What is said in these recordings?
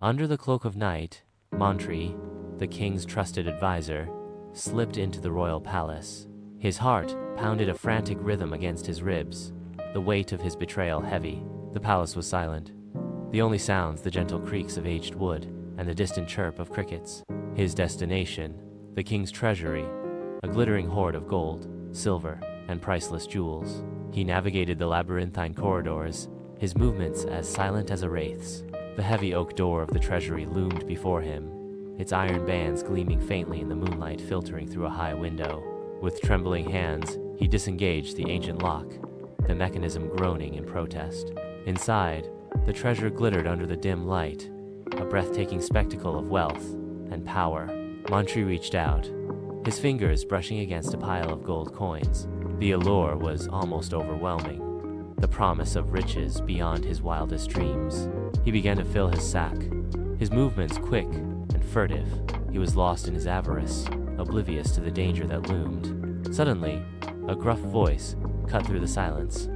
Under the cloak of night, Montri, the king's trusted advisor, slipped into the royal palace. His heart pounded a frantic rhythm against his ribs, the weight of his betrayal heavy. The palace was silent. The only sounds the gentle creaks of aged wood and the distant chirp of crickets. His destination, the king's treasury, a glittering hoard of gold, silver, and priceless jewels. He navigated the labyrinthine corridors, his movements as silent as a wraith's. The heavy oak door of the treasury loomed before him, its iron bands gleaming faintly in the moonlight filtering through a high window. With trembling hands, he disengaged the ancient lock, the mechanism groaning in protest. Inside, the treasure glittered under the dim light, a breathtaking spectacle of wealth and power. Montri reached out, his fingers brushing against a pile of gold coins. The allure was almost overwhelming, the promise of riches beyond his wildest dreams. He began to fill his sack, his movements quick and furtive. He was lost in his avarice, oblivious to the danger that loomed. Suddenly, a gruff voice cut through the silence.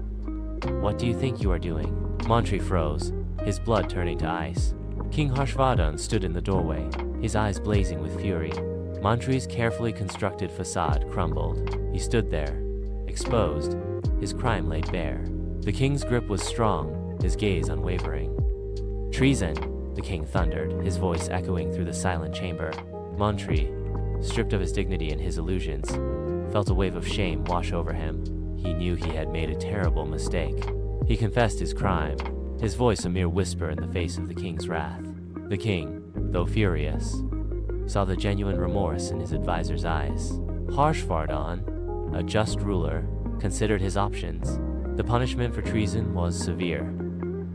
"What do you think you are doing?" Montri froze, his blood turning to ice. King Harshvardhan stood in the doorway, his eyes blazing with fury. Montri's carefully constructed facade crumbled. He stood there, exposed, his crime laid bare. The king's grip was strong, his gaze unwavering. "Treason!" the king thundered, his voice echoing through the silent chamber. Montri, stripped of his dignity and his illusions, felt a wave of shame wash over him. He knew he had made a terrible mistake. He confessed his crime, his voice a mere whisper in the face of the king's wrath. The king, though furious, saw the genuine remorse in his advisor's eyes. Harshvardhan, a just ruler, considered his options. The punishment for treason was severe,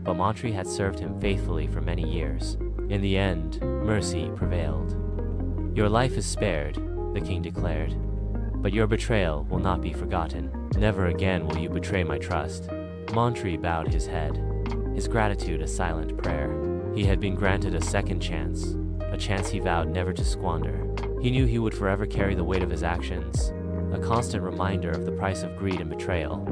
but Montri had served him faithfully for many years. In the end, mercy prevailed. "Your life is spared," the king declared, "but your betrayal will not be forgotten. Never again will you betray my trust." Montri bowed his head, his gratitude a silent prayer. He had been granted a second chance, a chance he vowed never to squander. He knew he would forever carry the weight of his actions, a constant reminder of the price of greed and betrayal.